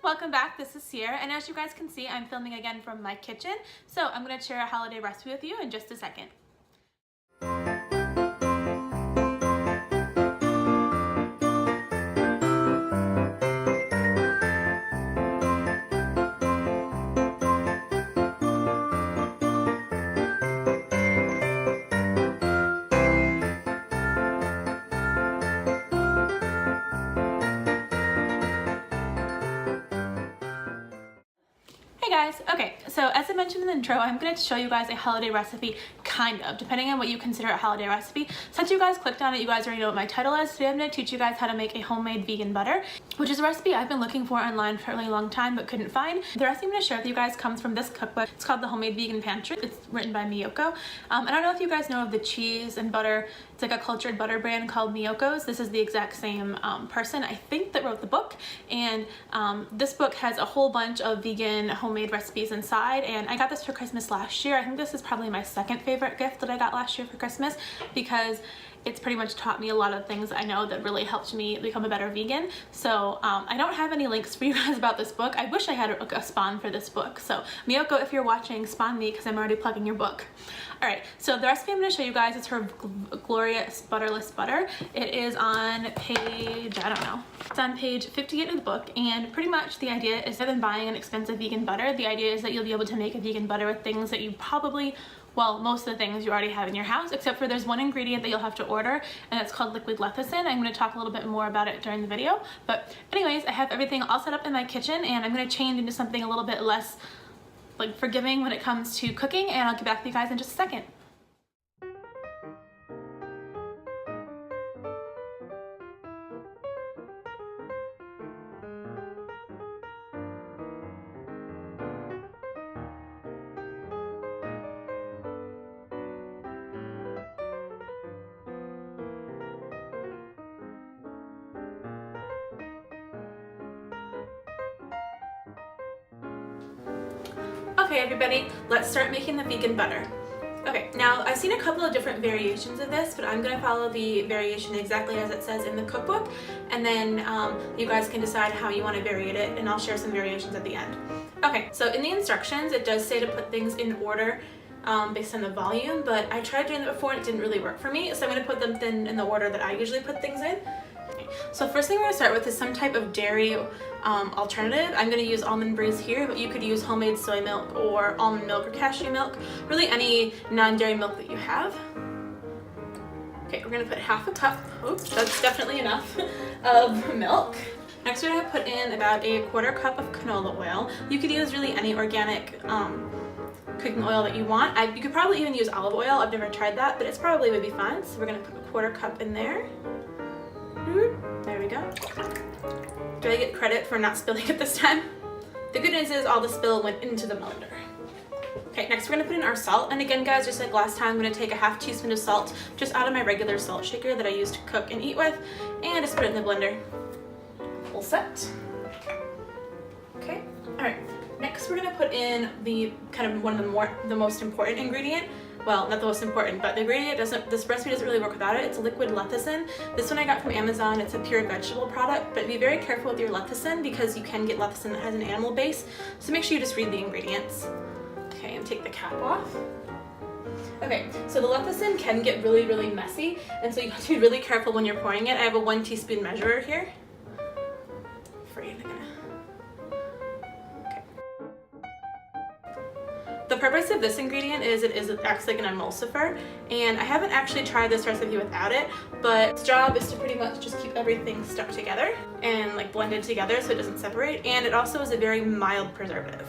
welcome back. This is Sierra, and as you guys can see, I'm filming again from my kitchen. So I'm going to share a holiday recipe with you in just a second. Hey guys, okay, so as I mentioned in the intro, I'm going to show you guys a holiday recipe, kind of, depending on what you consider a holiday recipe. Since you guys clicked on it, you guys already know what my title is. Today I'm going to teach you guys how to make a homemade vegan butter, which is a recipe I've been looking for online for a really long time but couldn't find. The recipe I'm going to share with you guys comes from this cookbook. It's called The Homemade Vegan Pantry. It's written by Miyoko. I don't know if you guys know of the cheese and butter. It's like a cultured butter brand called Miyoko's. This is the exact same person, I think, that wrote the book. And this book has a whole bunch of vegan homemade recipes inside, and I got this for Christmas last year. I think this is probably my second favorite gift that I got last year for Christmas because it's pretty much taught me a lot of things I know that really helped me become a better vegan. So I don't have any links for you guys about this book. I wish I had a spawn for this book. So Miyoko, if you're watching, spawn me because I'm already plugging your book. All right, so the recipe I'm going to show you guys is her Glorious Butterless Butter. It is on page, I don't know, it's on page 58 of the book, and pretty much the idea is, rather than buying an expensive vegan butter, the idea is that you'll be able to make a vegan butter with things that you probably, well, most of the things you already have in your house, except for there's one ingredient that you'll have to order, and it's called liquid lecithin. I'm going to talk a little bit more about it during the video. But anyways, I have everything all set up in my kitchen, and I'm going to change into something a little bit less forgiving when it comes to cooking, and I'll get back to you guys in just a second. Okay everybody, let's start making the vegan butter. Okay, now I've seen a couple of different variations of this, but I'm going to follow the variation exactly as it says in the cookbook, and then you guys can decide how you want to vary it, and I'll share some variations at the end. Okay, so in the instructions it does say to put things in order based on the volume, but I tried doing that before and it didn't really work for me, so I'm going to put them in the order that I usually put things in. So first thing we're going to start with is some type of dairy alternative. I'm going to use almond breeze here, but you could use homemade soy milk or almond milk or cashew milk, really any non-dairy milk that you have. Okay, we're going to put half a cup, oops, that's definitely enough, of milk. Next we're going to put in about a quarter cup of canola oil. You could use really any organic cooking oil that you want. You could probably even use olive oil. I've never tried that, but it's probably would be fine. So we're going to put a quarter cup in there. There we go. Do I get credit for not spilling it this time? The good news is all the spill went into the blender. Okay, next we're going to put in our salt. And again guys, just like last time, I'm going to take a half teaspoon of salt just out of my regular salt shaker that I use to cook and eat with, and just put it in the blender. All set. Okay, alright. Next we're going to put in the kind of the most important ingredient. Well, not the most important, but the ingredient this recipe doesn't really work without it. It's liquid lecithin. This one I got from Amazon. It's a pure vegetable product, but be very careful with your lecithin because you can get lecithin that has an animal base. So make sure you just read the ingredients. Okay, and take the cap off. Okay, so the lecithin can get really, really messy, and so you have to be really careful when you're pouring it. I have a 1 teaspoon measurer here. The purpose of this ingredient is it acts like an emulsifier, and I haven't actually tried this recipe without it, but its job is to pretty much just keep everything stuck together and blended together so it doesn't separate, and it also is a very mild preservative.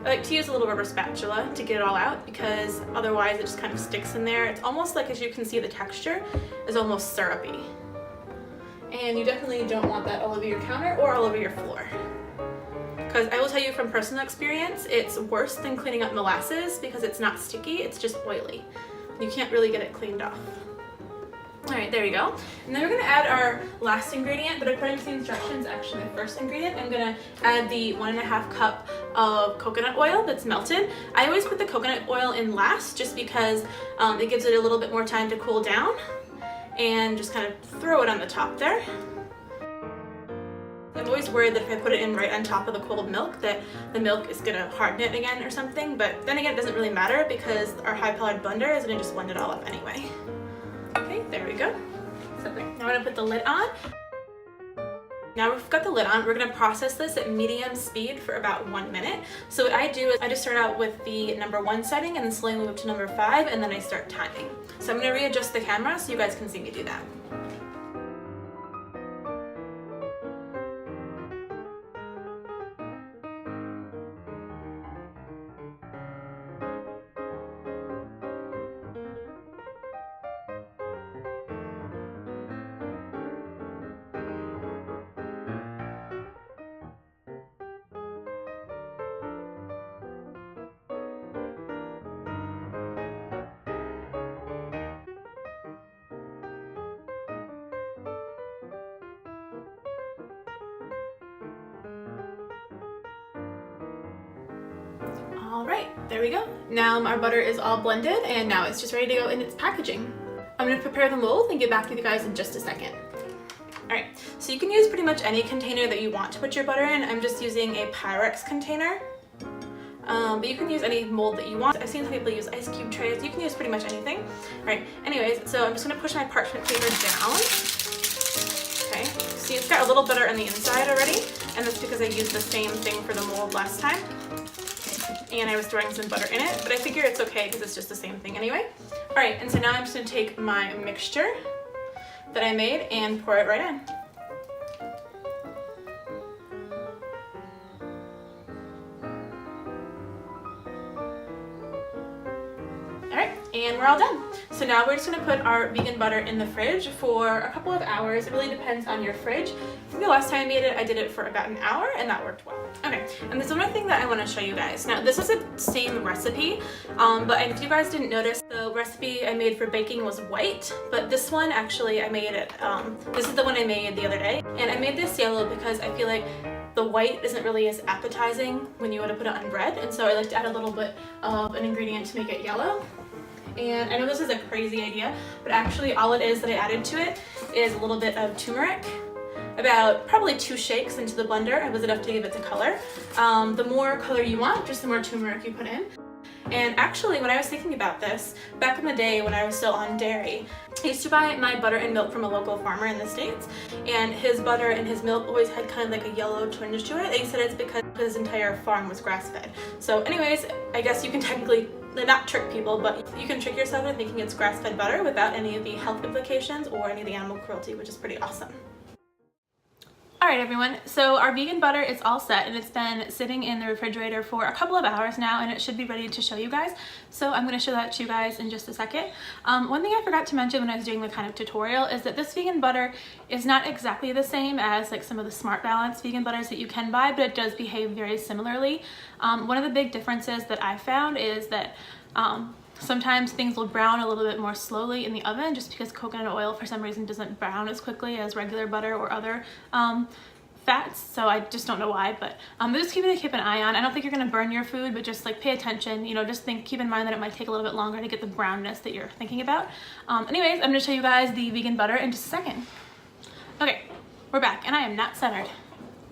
I like to use a little rubber spatula to get it all out because otherwise it just kind of sticks in there. It's almost like, as you can see, the texture is almost syrupy. And you definitely don't want that all over your counter or all over your floor. Because I will tell you from personal experience, it's worse than cleaning up molasses because it's not sticky, it's just oily. You can't really get it cleaned off. Alright, there you go. And then we're going to add our last ingredient, but according to the instructions, actually my first ingredient, I'm going to add the 1.5 cup of coconut oil that's melted. I always put the coconut oil in last just because it gives it a little bit more time to cool down. and just kind of throw it on the top there. I'm always worried that if I put it in right on top of the cold milk that the milk is gonna harden it again or something, but then again it doesn't really matter because our high-powered blender is gonna just blend it all up anyway. Okay, there we go. So now I'm gonna put the lid on. Now we've got the lid on, we're gonna process this at medium speed for about 1 minute. So what I do is I just start out with the number 1 setting and then slowly move to number 5 and then I start timing. So I'm gonna readjust the camera so you guys can see me do that. All right, there we go. Now our butter is all blended and now it's just ready to go in its packaging. I'm gonna prepare the mold and get back to you guys in just a second. All right, so you can use pretty much any container that you want to put your butter in. I'm just using a Pyrex container, but you can use any mold that you want. I've seen some people use ice cube trays. You can use pretty much anything. All right, anyways, so I'm just gonna push my parchment paper down. Okay, see it's got a little butter on the inside already, and that's because I used the same thing for the mold last time. And I was throwing some butter in it, but I figure it's okay because it's just the same thing anyway. All right, and so now I'm just gonna take my mixture that I made and pour it right in. All right, and we're all done. So now we're just gonna put our vegan butter in the fridge for a couple of hours. It really depends on your fridge. I think the last time I made it, I did it for about an hour and that worked well. Okay, and there's one more thing that I wanna show you guys. Now this is the same recipe, but if you guys didn't notice, the recipe I made for baking was white, but this one actually I made it, this is the one I made the other day. And I made this yellow because I feel like the white isn't really as appetizing when you want to put it on bread, and so I like to add a little bit of an ingredient to make it yellow. And I know this is a crazy idea, but actually all it is that I added to it is a little bit of turmeric. About probably 2 shakes into the blender. It was enough to give it the color. The more color you want, just the more turmeric you put in. And actually, when I was thinking about this, back in the day when I was still on dairy, I used to buy my butter and milk from a local farmer in the States, and his butter and his milk always had kind of like a yellow tinge to it. They said it's because his entire farm was grass-fed. So anyways, I guess you can technically not trick people, but you can trick yourself into thinking it's grass-fed butter without any of the health implications or any of the animal cruelty, which is pretty awesome. All right, everyone, so our vegan butter is all set and it's been sitting in the refrigerator for a couple of hours now and it should be ready to show you guys. So I'm gonna show that to you guys in just a second. One thing I forgot to mention when I was doing the kind of tutorial is that this vegan butter is not exactly the same as like some of the Smart Balance vegan butters that you can buy, but it does behave very similarly. One of the big differences that I found is that sometimes things will brown a little bit more slowly in the oven just because coconut oil for some reason doesn't brown as quickly as regular butter or other fats, so I just don't know why, but just keep an eye on. I don't think you're gonna burn your food, but just like pay attention, you know, just keep in mind that it might take a little bit longer to get the brownness that you're thinking about. Anyways, I'm gonna show you guys the vegan butter in just a second. Okay, we're back and I am not centered.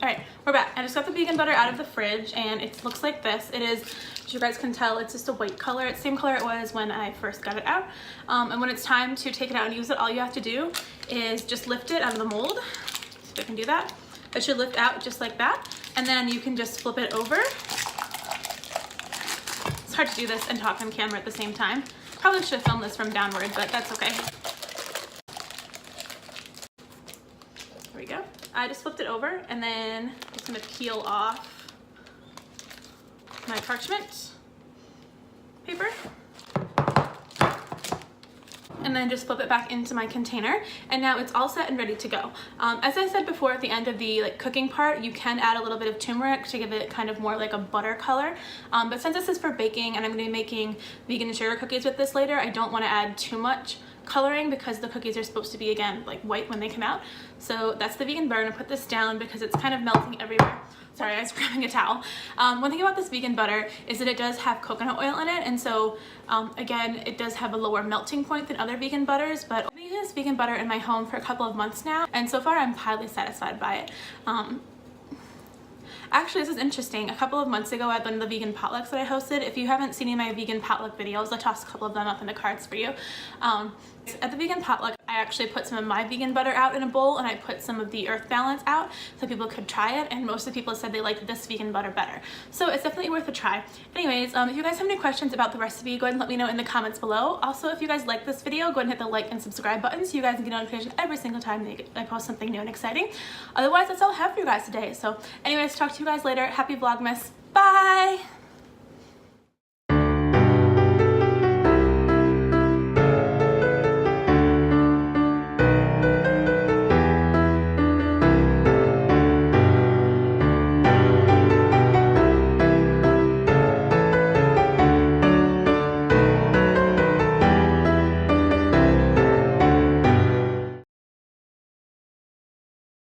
All right, we're back. I just got the vegan butter out of the fridge and it looks like this. It is, as you guys can tell, it's just a white color. It's the same color it was when I first got it out. And when it's time to take it out and use it, all you have to do is just lift it out of the mold. See if I can do that. It should lift out just like that. And then you can just flip it over. It's hard to do this and talk on camera at the same time. Probably should have filmed this from downward, but that's okay. There we go. I just flipped it over and then I'm just gonna peel off my parchment paper and then just flip it back into my container, and now it's all set and ready to go. As I said before, at the end of the cooking part, you can add a little bit of turmeric to give it kind of more like a butter color, but since this is for baking and I'm gonna be making vegan sugar cookies with this later, I don't want to add too much coloring because the cookies are supposed to be, again, like white when they come out. So that's the vegan butter. I'm gonna put this down because it's kind of melting everywhere. Sorry, I was grabbing a towel. One thing about this vegan butter is that it does have coconut oil in it, and so again, it does have a lower melting point than other vegan butters, but I've been using this vegan butter in my home for a couple of months now, and so far I'm highly satisfied by it. Actually, this is interesting. A couple of months ago at one of the vegan potlucks that I hosted, if you haven't seen any of my vegan potluck videos, I'll toss a couple of them up in the cards for you. At the vegan potluck, I actually put some of my vegan butter out in a bowl, and I put some of the Earth Balance out so people could try it, and most of the people said they liked this vegan butter better. So it's definitely worth a try. Anyways, if you guys have any questions about the recipe, go ahead and let me know in the comments below. Also, if you guys like this video, go ahead and hit the like and subscribe button so you guys can get notifications every single time I post something new and exciting. Otherwise, that's all I have for you guys today. So anyways, talk to you guys later. Happy Vlogmas. Bye!